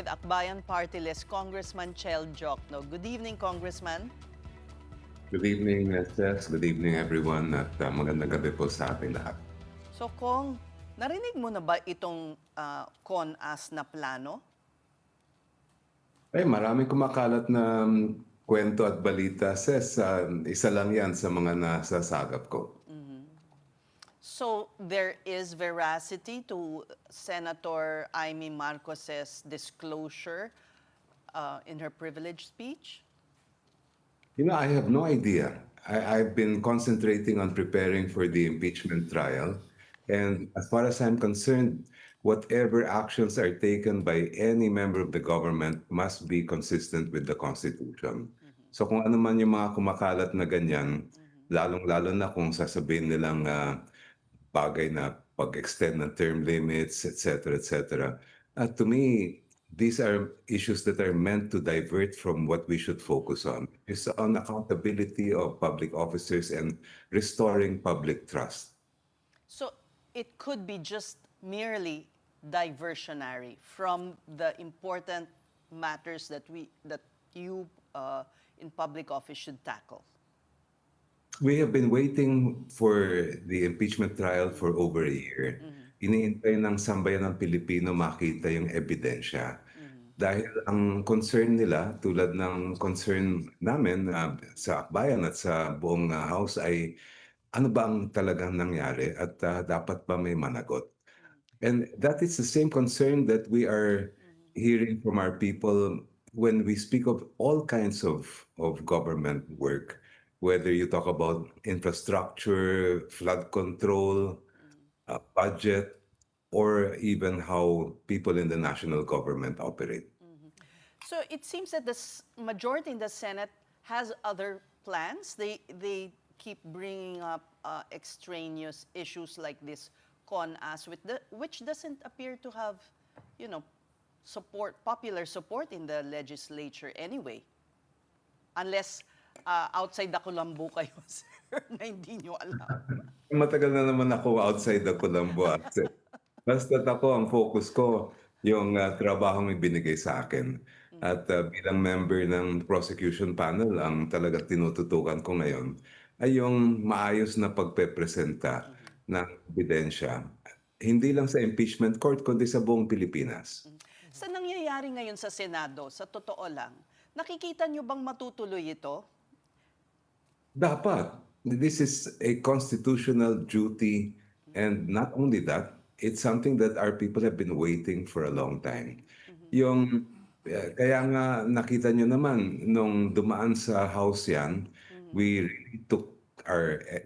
with Akbayan Party List, Congressman Chel Jokno. Good evening, Congressman. Good evening, Tess. Good evening, everyone. At magandang gabi po sa ating lahat. So, Kong, narinig mo na ba itong CONAS na plano? Ay, maraming kumakalat na kwento at balita, Tess. Isa lang yan sa mga nasasagap ko. So, there is veracity to Senator Amy Marcos's disclosure in her privilege speech? You know, I have no idea. I've been concentrating on preparing for the impeachment trial. And as far as I'm concerned, whatever actions are taken by any member of the government must be consistent with the Constitution. So kung ano man yung mga kumakalat na ganyan, lalong-lalo na kung sasabihin nilang bagay na pag-extend ng term limits, etc., to me, these are issues that are meant to divert from what we should focus on. It's on accountability of public officers and restoring public trust. So, it could be just merely diversionary from the important matters that you in public office should tackle. We have been waiting for the impeachment trial for over a year. Iniintay ng sambayan ng Pilipino makita yung ebidensya. Dahil ang concern nila, tulad ng concern namin sa Akbayan at sa buong House ay ano ba ang talagang nangyari at dapat ba may managot? And that is the same concern that we are hearing from our people when we speak of all kinds of government work, whether you talk about infrastructure, flood control, budget, or even how people in the national government operate. So it seems that the majority in the Senate has other plans. They keep bringing up extraneous issues like this CONAS, which doesn't appear to have, popular support in the legislature anyway. Unless outside the Colombo kayo, sir, na hindi nyo alam. Matagal na naman ako outside the Colombo. Basta ako, ang focus ko, yung trabahong ibinigay sa akin. At bilang member ng prosecution panel, ang talaga tinututukan ko ngayon ay yung maayos na pagpepresenta ng ebidensya. Hindi lang sa impeachment court, kundi sa buong Pilipinas. Sa nangyayari ngayon sa Senado, sa totoo lang, nakikita nyo bang matutuloy ito? Dapat. This is a constitutional duty, and not only that, it's something that our people have been waiting for a long time. Yung kaya nga nakita nyo naman nung dumaan sa House yan, we really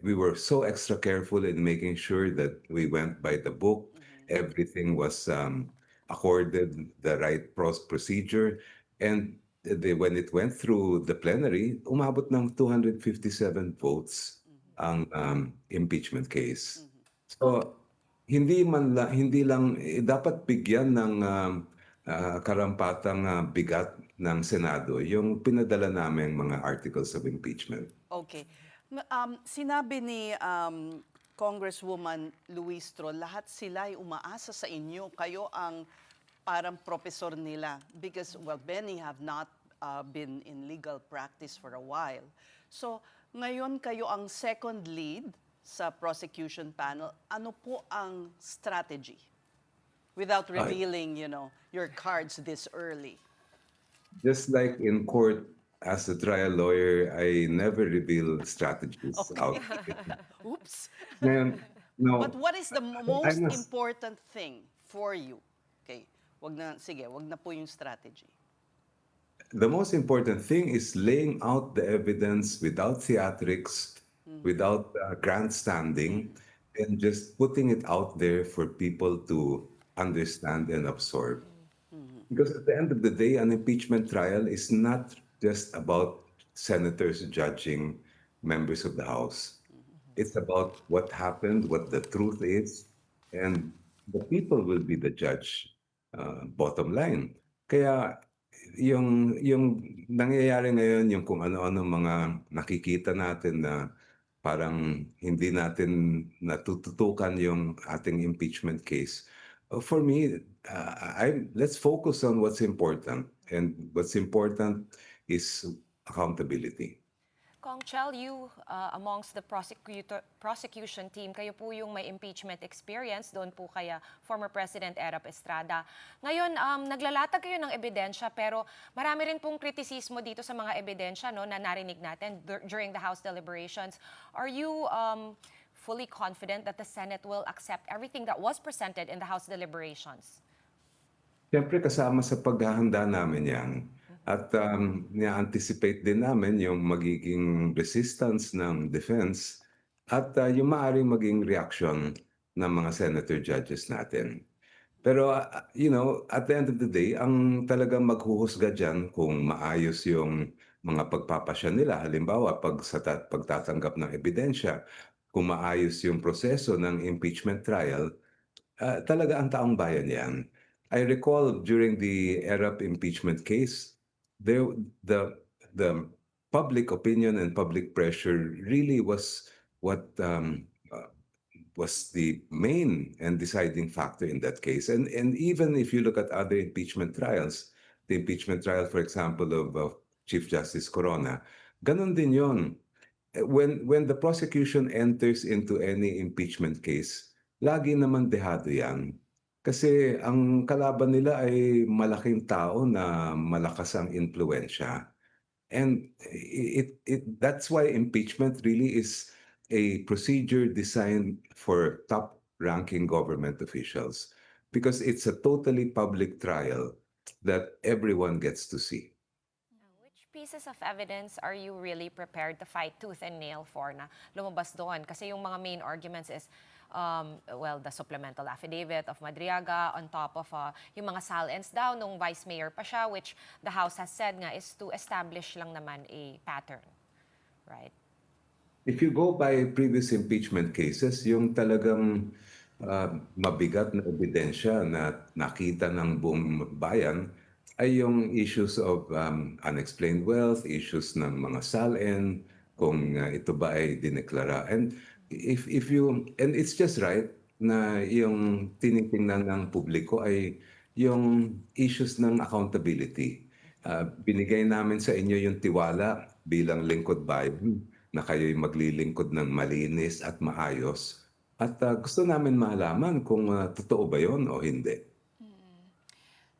we were so extra careful in making sure that we went by the book. Everything was accorded the right procedure, and when it went through the plenary, umabot ng 257 votes ang impeachment case. So hindi lang dapat bigyan ng karampatang bigat ng Senado yung pinadala naming mga articles of impeachment. Okay. Sinabi ni Congresswoman Luistro, lahat sila ay umaasa sa inyo. Kayo ang parang professor nila because, well, many have not been in legal practice for a while. So, ngayon kayo ang second lead sa prosecution panel. Ano po ang strategy? Without revealing, your cards this early. Just like in court, as a trial lawyer, I never reveal strategies out. Oops. Ngayon, no, But what is the most important thing for you? Okay, wag na po yung strategy. The most important thing is laying out the evidence without theatrics, without grandstanding, and just putting it out there for people to understand and absorb. Because at the end of the day, an impeachment trial is not just about senators judging members of the House. It's about what happened, what the truth is, and the people will be the judge, bottom line. Kaya yung nangyayari ngayon, yung kung ano-ano mga nakikita natin na parang hindi natin natututukan yung ating impeachment case, For me, let's focus on what's important, and what's important is accountability. Kong Chel, you amongst the prosecution team, kayo po yung may impeachment experience, doon po kaya former President Erap Estrada. Ngayon, naglalatag kayo ng ebidensya pero marami rin pong kritisismo dito sa mga ebidensya no, na narinig natin during the House deliberations. Are you fully confident that the Senate will accept everything that was presented in the House deliberations? Siyempre kasama sa paghahanda namin yan. At nia-anticipate din namin yung magiging resistance ng defense at yung maaaring maging reaction ng mga senator judges natin. Pero, at the end of the day, ang talagang maghuhusga dyan kung maayos yung mga pagpapasya nila. Halimbawa, pagtatanggap ng ebidensya, kung maayos yung proseso ng impeachment trial, talaga ang taong bayan yan. I recall during the Erap impeachment case, there the public opinion and public pressure really was what was the main and deciding factor in that case. And even if you look at other impeachment trials, the impeachment trial, for example, of Chief Justice Corona, ganun din yon. When the prosecution enters into any impeachment case, lagi naman dehado yan. Kasi ang kalaban nila ay malaking tao na malakas ang impluwensya. And that's why impeachment really is a procedure designed for top-ranking government officials, because it's a totally public trial that everyone gets to see. Which pieces of evidence are you really prepared to fight tooth and nail for na lumabas doon? Kasi yung mga main arguments is, the supplemental affidavit of Madriaga on top of yung mga sal-ins daw nung vice mayor pa siya, which the House has said nga is to establish lang naman a pattern. Right? If you go by previous impeachment cases, yung talagang mabigat na ebidensya na nakita ng buong bayan ay yung issues of unexplained wealth, issues ng mga sal-in, kung ito ba ay dineklara. And and it's just right na yung tinitingnan ng publiko ay yung issues ng accountability. Binigay namin sa inyo yung tiwala bilang lingkod bayan na kayo'y maglilingkod ng malinis at maayos. At gusto namin malaman kung totoo ba yon o hindi.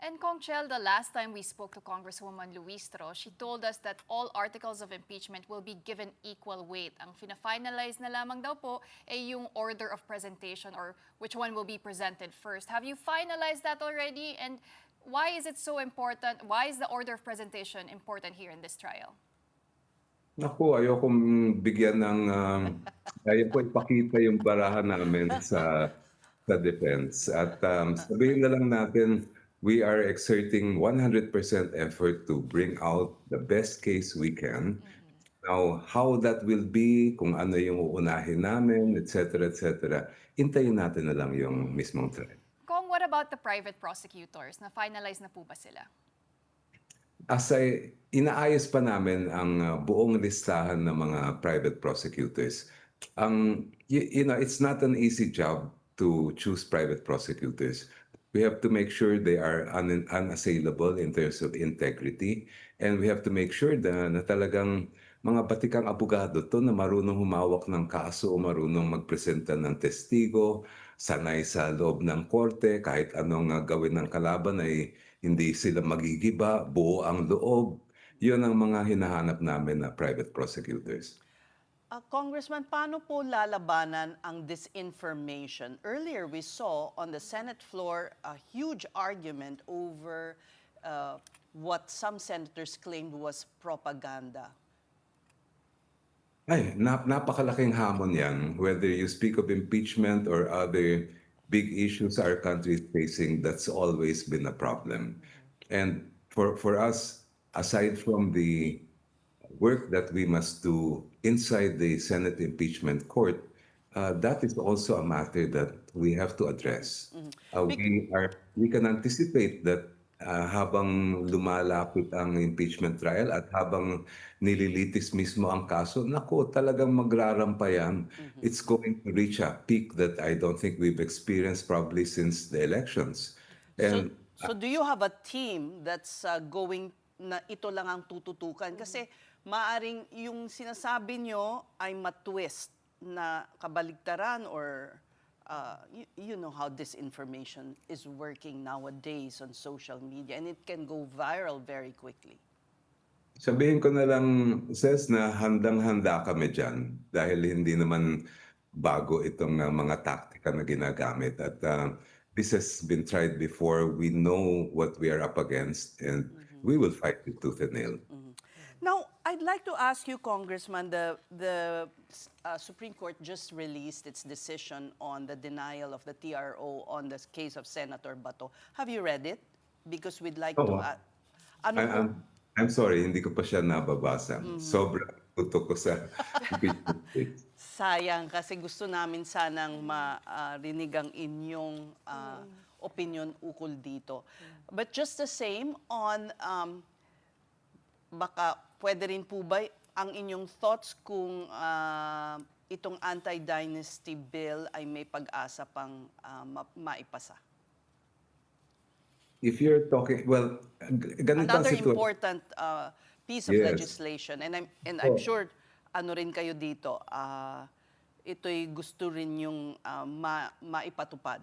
And Kong Chel, the last time we spoke to Congresswoman Luistro, she told us that all articles of impeachment will be given equal weight. Ang fina-finalize na lamang daw po ay yung order of presentation or which one will be presented first. Have you finalized that already? And why is it so important? Why is the order of presentation important here in this trial? Naku, ayokong bigyan ng... ayaw ko ipakita yung barahan namin sa defense. At sabihin na lang natin, we are exerting 100% effort to bring out the best case we can. Now, how that will be, kung ano yung uunahin namin, etc., intayin natin na lang yung mismong trial. Kong, what about the private prosecutors? Na-finalize na po ba sila? Inaayos pa namin ang buong listahan ng mga private prosecutors. It's not an easy job to choose private prosecutors. We have to make sure they are unassailable in terms of integrity. And we have to make sure na talagang mga batikang abogado to na marunong humawak ng kaso, marunong magpresenta ng testigo, sanay sa loob ng korte, kahit anong gawin ng kalaban ay hindi sila magigiba, buo ang loob. Yun ang mga hinahanap namin na private prosecutors. Congressman, paano po lalabanan ang disinformation? Earlier, we saw on the Senate floor a huge argument over what some senators claimed was propaganda. Ay, napakalaking hamon yan. Whether you speak of impeachment or other big issues our country is facing, that's always been a problem. And for us, aside from the work that we must do inside the Senate impeachment court, that is also a matter that we have to address. We can anticipate that habang lumalapit ang impeachment trial at habang nililitis mismo ang kaso, naku, talagang magrarampa yan. It's going to reach a peak that I don't think we've experienced probably since the elections. So, And so do you have a team that's going na ito lang ang tututukan? Kasi maaring yung sinasabi nyo ay matwist na kabaligtaran or you know how disinformation is working nowadays on social media and it can go viral very quickly. sabihin ko na lang, Ses, na handang-handa kami dyan dahil hindi naman bago itong mga taktika na ginagamit. At this has been tried before. We know what we are up against and we will fight it tooth and nail. Now, I'd like to ask you, Congressman, the Supreme Court just released its decision on the denial of the TRO on the case of Senator Bato. Have you read it? Because we'd like to... Oo. ano po- I'm sorry, hindi ko pa siya nababasa. Sobrang tutok ko sa impeachment case. Sayang, kasi gusto namin sanang marinig ang inyong opinion ukol dito. But just the same on, baka pwede rin po ba ang inyong thoughts kung itong anti-dynasty bill ay may pag-asa pang maipasa? If you're talking, well, ganito ang Another sitwasyon. important piece of Yes. legislation, and I'm Oh. sure ano rin kayo dito, ito'y gusto rin yung maipatupad.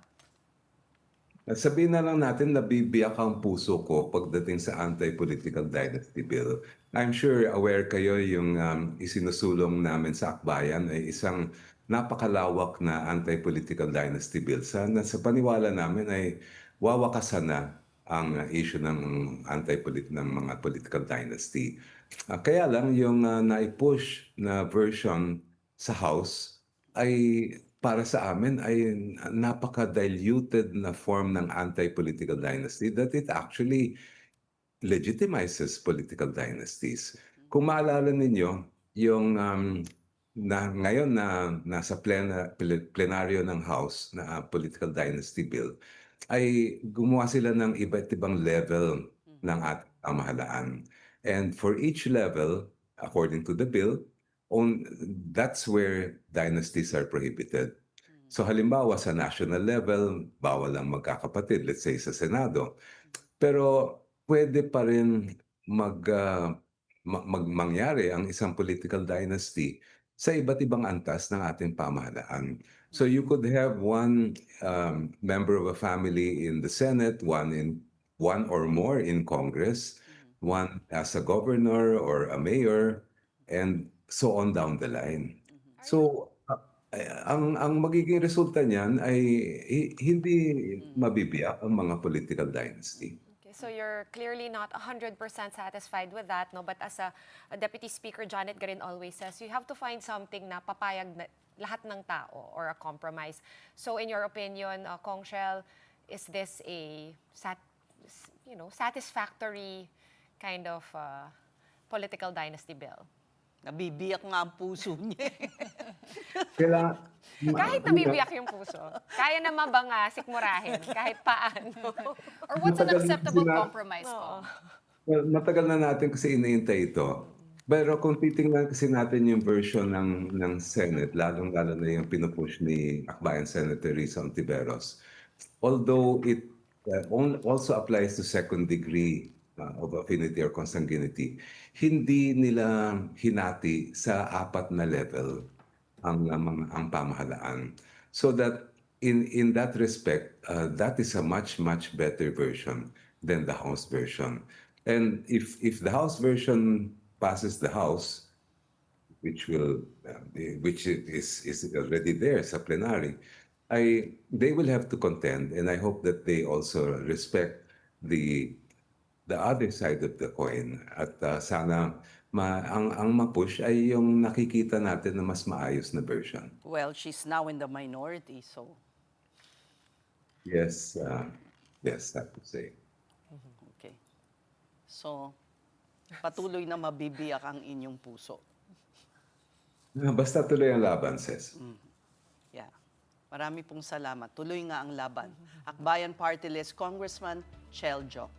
Sabihin na lang natin na bibiyak ang puso ko pagdating sa anti-political dynasty bill. I'm sure aware kayo yung isinusulong namin sa akbayan ay isang napakalawak na anti-political dynasty bill. Sa paniwala namin ay wawakasan na ang issue ng ng mga political dynasty. Kaya lang yung naipush na version sa House ay para sa amin ay napaka-diluted na form ng anti-political dynasty that it actually legitimizes political dynasties. Kung maalala ninyo, yung ngayon na nasa plenaryo ng House na political dynasty bill, ay gumawa sila ng iba't ibang level ng ating pamahalaan. And for each level, according to the bill, that's where dynasties are prohibited. So halimbawa sa national level, bawal ang magkakapatid, let's say sa Senado. Pero pwede pa rin mangyari ang isang political dynasty sa iba't ibang antas ng ating pamahalaan. So you could have one member of a family in the Senate, one or more in Congress, one as a governor or a mayor, and so on down the line. So ang magiging resulta niyan ay hindi mabibiyak ang mga political dynasty. Okay, so you're clearly not 100% satisfied with that, no? But as a Deputy Speaker, Janet Garin always says, you have to find something na papayag na lahat ng tao or a compromise. So in your opinion, Kong Shell, is this a satisfactory kind of political dynasty bill? Nabibiyak nga ang puso niya. Kahit nabibiyak yung puso, kaya naman ba nga sikmurahin kahit paano? Or what's an Matagal acceptable sila- compromise po? Well, matagal na natin kasi iniintay ito. Pero kung titingnan kasi natin yung version ng Senate, lalong-lalo na yung pinupush ni Akbayan Senator Risa Ontiveros, although it also applies to second degree of affinity or consanguinity, hindi nila hinati sa 4 na level ang pamahalaan. So that in that respect, that is a much better version than the House version. And if the House version passes the House, which is already there sa plenary, they will have to contend, and I hope that they also respect the other side of the coin. At sana ang ma-push ay yung nakikita natin na mas maayos na version. Well, she's now in the minority, so Yes, yes, I have to say. okay. So, patuloy na mabibiyak ang inyong puso. Basta tuloy ang laban, Ses. Yeah. Marami pong salamat. Tuloy nga ang laban. Akbayan Party List, Congressman Chel Joc.